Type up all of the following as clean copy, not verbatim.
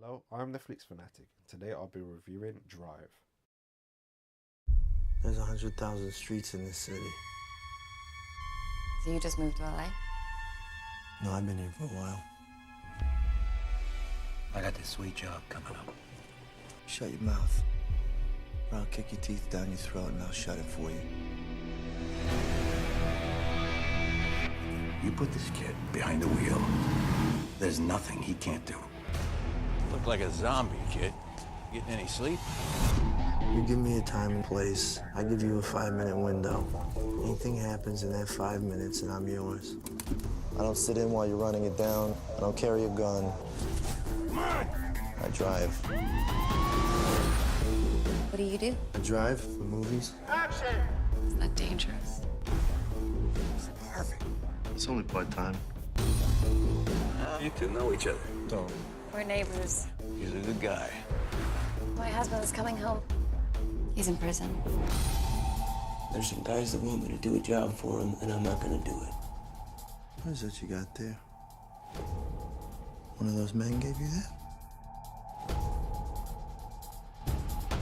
Hello, I'm the Flix Fanatic, and today I'll be reviewing Drive. There's 100,000 streets in this city. So you just moved to LA? No, I've been here for a while. I got this sweet job coming up. Shut your mouth, or I'll kick your teeth down your throat and I'll shut it for you. You put this kid behind the wheel, there's nothing he can't do. Look like a zombie, kid. Getting any sleep? You give me a time and place, I give you a 5-minute window. Anything happens in that 5 minutes and I'm yours. I don't sit in while you're running it down. I don't carry a gun. Come on! I drive. What do you do? I drive for movies. Isn't that dangerous? Perfect. It's only part-time. You two know each other. Don't. We're neighbors. He's a good guy. My husband is coming home. He's in prison. There's some guys that want me to do a job for them, and I'm not gonna do it. What is that you got there? One of those men gave you that?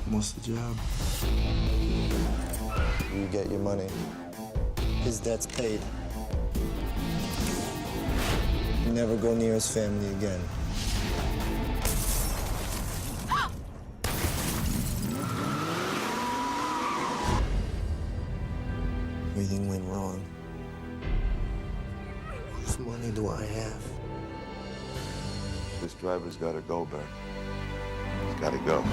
What's the job? You get your money. His debt's paid. You never go near his family again. Everything went wrong. What money do I have? This driver's gotta go, Bert. He's gotta go.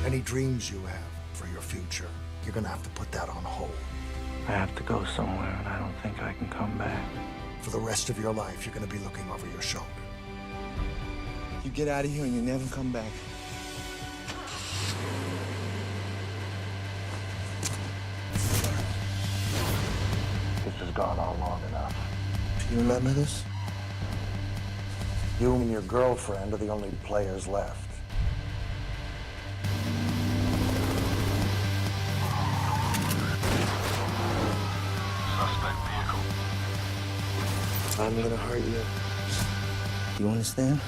Any dreams you have for your future, you're gonna have to put that on hold. I have to go somewhere, and I don't think I can come back. For the rest of your life, you're gonna be looking over your shoulder. You get out of here and you never come back. This has gone on long enough. Do you remember this? You and your girlfriend are the only players left. Suspect vehicle. I'm gonna hurt you. You understand?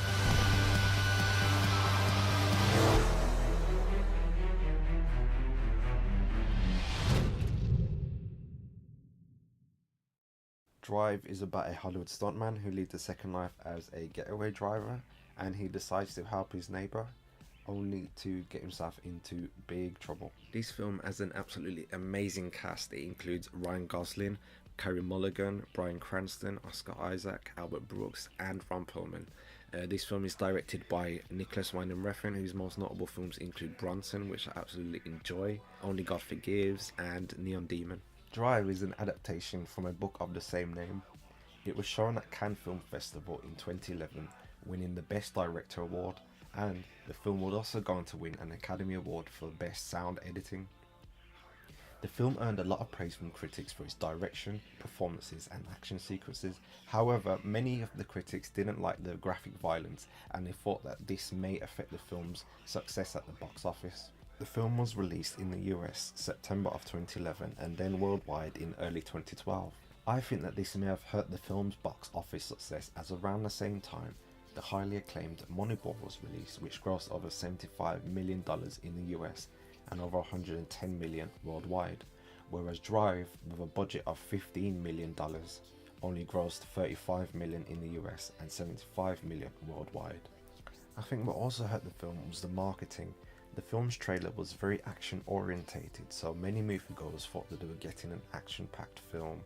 Drive is about a Hollywood stuntman who leads a second life as a getaway driver, and he decides to help his neighbour, only to get himself into big trouble. This film has an absolutely amazing cast. It includes Ryan Gosling, Carey, Mulligan, Bryan, Cranston, Oscar Isaac, Albert Brooks, and Perlman. This film is directed by Nicolas and Refn, whose most notable films include Bronson, which I absolutely enjoy, Only God Forgives, and Neon Demon. Drive is an adaptation from a book of the same name. It was shown at Cannes Film Festival in 2011, winning the Best Director Award, and the film would also go on to win an Academy Award for Best Sound Editing. The film earned a lot of praise from critics for its direction, performances, and action sequences. However, many of the critics didn't like the graphic violence, and they thought that this may affect the film's success at the box office. The film was released in the US September of 2011 and then worldwide in early 2012. I think that this may have hurt the film's box office success, as around the same time the highly acclaimed Moneyball was released, which grossed over $75 million in the US and over $110 million worldwide, whereas Drive, with a budget of $15 million, only grossed $35 million in the US and $75 million worldwide. I think what also hurt the film was the marketing. The film's trailer was very action orientated, so many moviegoers thought that they were getting an action-packed film,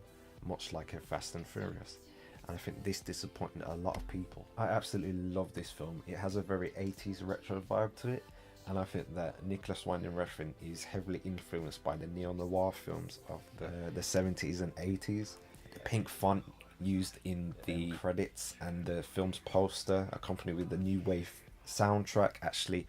much like a Fast and Furious, and I think this disappointed a lot of people. I absolutely love this film. It has a very 80s retro vibe to it, and I think that Nicolas Winding Refn is heavily influenced by the neo-noir films of the 70s and 80s. The pink font used in the credits and the film's poster, accompanied with the new wave soundtrack, actually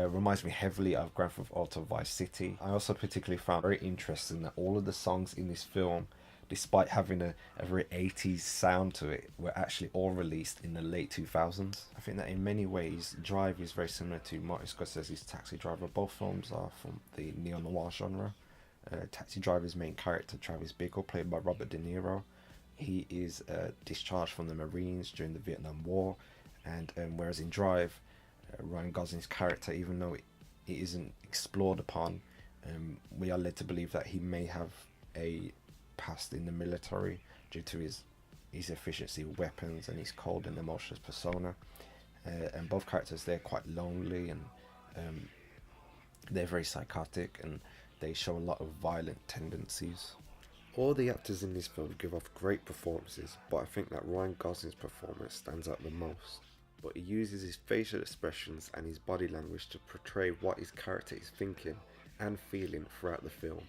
reminds me heavily of Grand Theft Auto Vice City. I also particularly found very interesting that all of the songs in this film, despite having a very 80s sound to it, were actually all released in the late 2000s. I think that in many ways, Drive is very similar to Martin Scorsese's Taxi Driver. Both films are from the neo-noir genre. Taxi Driver's main character, Travis Bickle, played by Robert De Niro, He is discharged from the Marines during the Vietnam War, and whereas in Drive, Ryan Gosling's character, even though it isn't explored upon, we are led to believe that he may have a past in the military due to his efficiency with weapons and his cold and emotionless persona. And both characters, they're quite lonely, and they're very psychotic, and they show a lot of violent tendencies. All the actors in this film give off great performances, but I think that Ryan Gosling's performance stands out the most. But he uses his facial expressions and his body language to portray what his character is thinking and feeling throughout the film.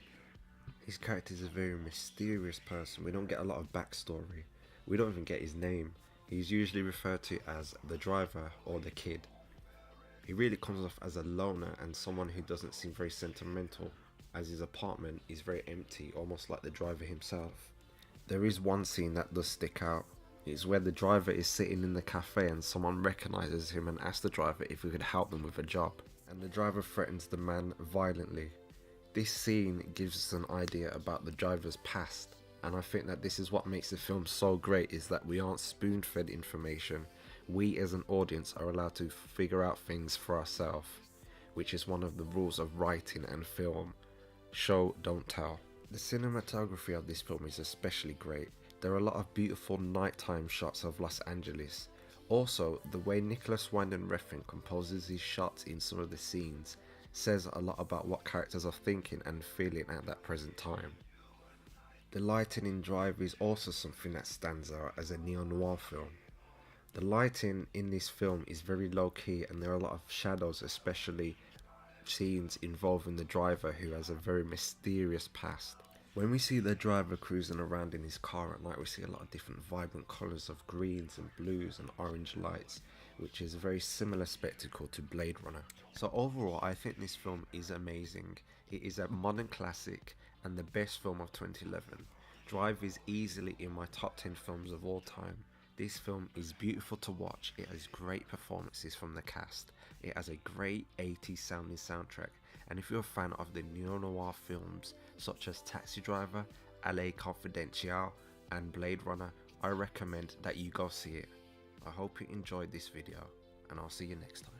His character is a very mysterious person. We don't get a lot of backstory. We don't even get his name. He's usually referred to as the driver or the kid. He really comes off as a loner and someone who doesn't seem very sentimental, as his apartment is very empty, almost like the driver himself. There is one scene that does stick out. It's where the driver is sitting in the cafe and someone recognises him and asks the driver if he could help them with a job, and the driver threatens the man violently. This scene gives us an idea about the driver's past, and I think that this is what makes the film so great, is that we aren't spoon-fed information. We as an audience are allowed to figure out things for ourselves, which is one of the rules of writing and film. Show, don't tell. The cinematography of this film is especially great. There are a lot of beautiful nighttime shots of Los Angeles. Also, the way Nicolas Refn composes his shots in some of the scenes says a lot about what characters are thinking and feeling at that present time. The lighting in Drive is also something that stands out as a neo-noir film. The lighting in this film is very low-key, and there are a lot of shadows, especially scenes involving the driver, who has a very mysterious past. When we see the driver cruising around in his car at night, we see a lot of different vibrant colours of greens and blues and orange lights, which is a very similar spectacle to Blade Runner. So overall, I think this film is amazing. It is a modern classic and the best film of 2011. Drive is easily in my top 10 films of all time. This film is beautiful to watch. It has great performances from the cast. It has a great 80s sounding soundtrack. And if you're a fan of the neo-noir films such as Taxi Driver, LA Confidential and Blade Runner, I recommend that you go see it. I hope you enjoyed this video, and I'll see you next time.